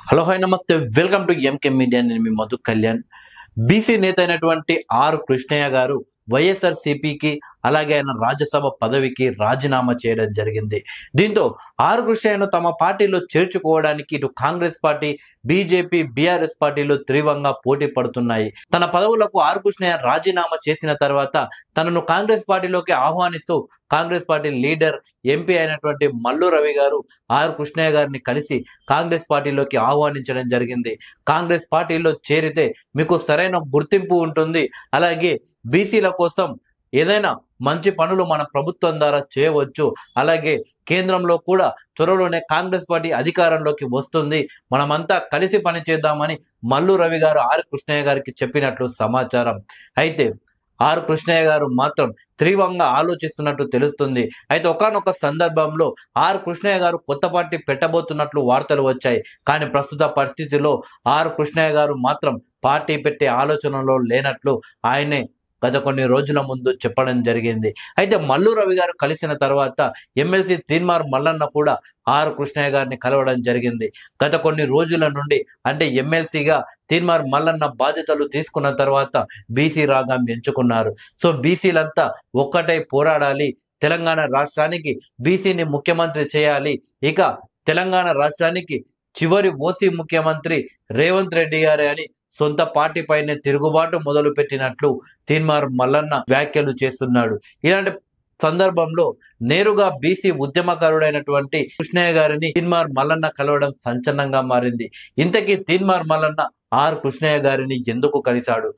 Hello hi నమస్తే welcome to MK media. నేను మీ Madhu Kalyan. BC నేత అయినటువంటి ఆర్ కృష్ణయ్య గారు వైఎస్ఆర్ సిపికి అలాగే ఆయన రాజ్యసభ పదవికి రాజీనామా చేయడం జరిగింది. దీంతో ఆర్ కృష్ణయ్యను తమ పార్టీలో చేర్చుకోవడానికి ఇటు కాంగ్రెస్ పార్టీ, బీజేపీ, బీఆర్ఎస్ పార్టీలు తీవ్రంగా పోటీ పడుతున్నాయి. తన పదవులకు ఆర్ కృష్ణయ్య రాజీనామా చేసిన తర్వాత తనను కాంగ్రెస్ పార్టీలోకి ఆహ్వానిస్తూ కాంగ్రెస్ పార్టీ లీడర్, ఎంపీ అయినటువంటి మల్లు రవి గారు ఆర్ కృష్ణయ్య గారిని కలిసి కాంగ్రెస్ పార్టీలోకి ఆహ్వానించడం జరిగింది. కాంగ్రెస్ పార్టీలో చేరితే మీకు సరైన గుర్తింపు ఉంటుంది, అలాగే బీసీల కోసం ఏదైనా మంచి పనులు మన ప్రభుత్వం ద్వారా చేయవచ్చు, అలాగే కేంద్రంలో కూడా త్వరలోనే కాంగ్రెస్ పార్టీ అధికారంలోకి వస్తుంది, మనమంతా కలిసి పనిచేద్దామని మల్లు రవి గారు ఆర్ కృష్ణయ్య గారికి చెప్పినట్లు సమాచారం. అయితే ఆర్ కృష్ణయ్య గారు మాత్రం తీవ్రంగా ఆలోచిస్తున్నట్టు తెలుస్తుంది. అయితే ఒకానొక సందర్భంలో ఆర్ కృష్ణయ్య గారు కొత్త పార్టీ పెట్టబోతున్నట్లు వార్తలు వచ్చాయి. కానీ ప్రస్తుత పరిస్థితిలో ఆర్ కృష్ణయ్య గారు మాత్రం పార్టీ పెట్టే ఆలోచనలో లేనట్లు ఆయనే గత కొన్ని రోజుల ముందు చెప్పడం జరిగింది. అయితే మల్లు రవి గారు కలిసిన తర్వాత ఎమ్మెల్సీ తీన్మార్ మల్లన్న కూడా ఆర్ కృష్ణయ్య గారిని కలవడం జరిగింది. గత కొన్ని రోజుల నుండి అంటే ఎమ్మెల్సీగా తీన్మార్ మల్లన్న బాధ్యతలు తీసుకున్న తర్వాత బీసీ రాగం ఎంచుకున్నారు. సో బీసీలంతా ఒక్కటై పోరాడాలి, తెలంగాణ రాష్ట్రానికి బీసీని ముఖ్యమంత్రి చేయాలి, ఇక తెలంగాణ రాష్ట్రానికి చివరి ఓసీ ముఖ్యమంత్రి రేవంత్ రెడ్డి గారే అని సొంత పార్టీ పైనే తిరుగుబాటు మొదలు పెట్టినట్లు తీన్మార్ మల్లన్న వ్యాఖ్యలు చేస్తున్నాడు. ఇలాంటి సందర్భంలో నేరుగా బీసీ ఉద్యమకారుడైనటువంటి కృష్ణయ్య గారిని తీన్మార్ మల్లన్న కలవడం సంచలనంగా మారింది. ఇంతకీ తీన్మార్ మల్లన్న ఆర్ కృష్ణయ్య గారిని ఎందుకు కలిశాడు?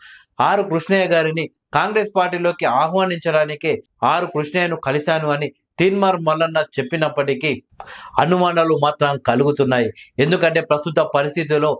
ఆర్ కృష్ణయ్య గారిని కాంగ్రెస్ పార్టీలోకి ఆహ్వానించడానికే ఆర్ కృష్ణయ్యను కలిశాను అని తీన్మార్ మల్లన్న చెప్పినప్పటికీ అనుమానాలు మాత్రం కలుగుతున్నాయి. ఎందుకంటే ప్రస్తుత పరిస్థితిలో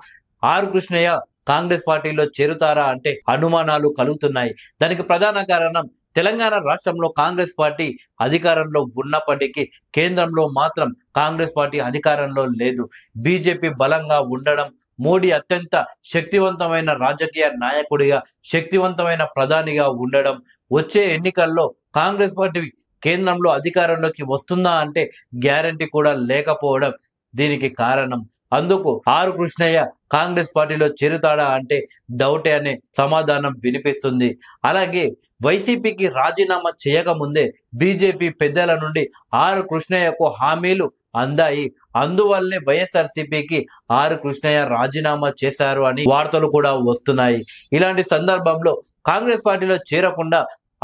ఆర్ కృష్ణయ్య కాంగ్రెస్ పార్టీలో చేరుతారా అంటే అనుమానాలు కలుగుతున్నాయి. దానికి ప్రధాన కారణం తెలంగాణ రాష్ట్రంలో కాంగ్రెస్ పార్టీ అధికారంలో ఉన్నప్పటికీ కేంద్రంలో మాత్రం కాంగ్రెస్ పార్టీ అధికారంలో లేదు. బీజేపీ బలంగా ఉండడం, మోడీ అత్యంత శక్తివంతమైన రాజకీయ నాయకుడిగా, శక్తివంతమైన ప్రధానిగా ఉండడం, వచ్చే ఎన్నికల్లో కాంగ్రెస్ పార్టీ కేంద్రంలో అధికారంలోకి వస్తుందా అంటే గ్యారంటీ కూడా లేకపోవడం దీనికి కారణం. అందుకు ఆర్ కృష్ణయ్య కాంగ్రెస్ పార్టీలో చేరుతాడా అంటే డౌటే అనే సమాధానం వినిపిస్తుంది. అలాగే వైసీపీకి రాజీనామా చేయకముందే బీజేపీ పెద్దల నుండి ఆర్ కృష్ణయ్యకు హామీలు అందాయి. అందువల్లే వైఎస్ఆర్సీపీకి ఆర్ కృష్ణయ్య రాజీనామా చేశారు అని వార్తలు కూడా వస్తున్నాయి. ఇలాంటి సందర్భంలో కాంగ్రెస్ పార్టీలో చేరకుండా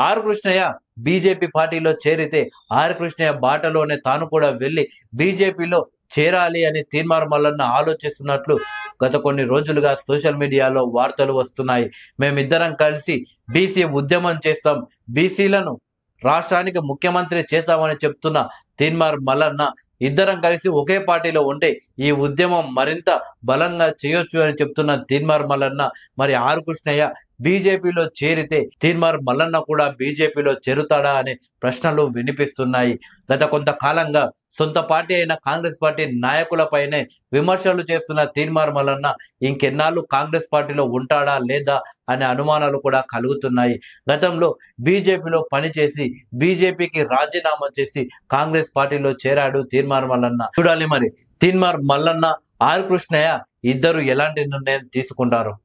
ఆర్ కృష్ణయ్య బీజేపీ పార్టీలో చేరితే ఆర్ కృష్ణయ్య బాటలోనే తాను కూడా వెళ్ళి బీజేపీలో చేరాలి అని తీన్మార్ మల్లన్న ఆలోచిస్తున్నట్లు గత కొన్ని రోజులుగా సోషల్ మీడియాలో వార్తలు వస్తున్నాయి. మేమిద్దరం కలిసి బీసీ ఉద్యమం చేస్తాం, బీసీలను రాష్ట్రానికి ముఖ్యమంత్రి చేస్తామని చెప్తున్న తీన్మార్ మల్లన్న ఇద్దరం కలిసి ఒకే పార్టీలో ఉంటే ఈ ఉద్యమం మరింత బలంగా చేయొచ్చు అని చెప్తున్న తీన్మార్ మల్లన్న మరి ఆర్ కృష్ణయ్య బీజేపీలో చేరితే తీన్మార్ మల్లన్న కూడా బీజేపీలో చేరుతాడా అనే ప్రశ్నలు వినిపిస్తున్నాయి. గత కొంతకాలంగా సొంత పార్టీ అయిన కాంగ్రెస్ పార్టీ నాయకులపైనే విమర్శలు చేస్తున్న తీన్మార్ మల్లన్న ఇంకెన్నాళ్ళు కాంగ్రెస్ పార్టీలో ఉంటాడా లేదా అనే అనుమానాలు కూడా కలుగుతున్నాయి. గతంలో బీజేపీలో పనిచేసి బీజేపీకి రాజీనామా చేసి కాంగ్రెస్ పార్టీలో చేరాడు తీన్మార్ మల్లన్న. చూడాలి మరి తీన్మార్ మల్లన్న, ఆర్ కృష్ణయ్య ఇద్దరు ఎలాంటి నిర్ణయం తీసుకుంటారు.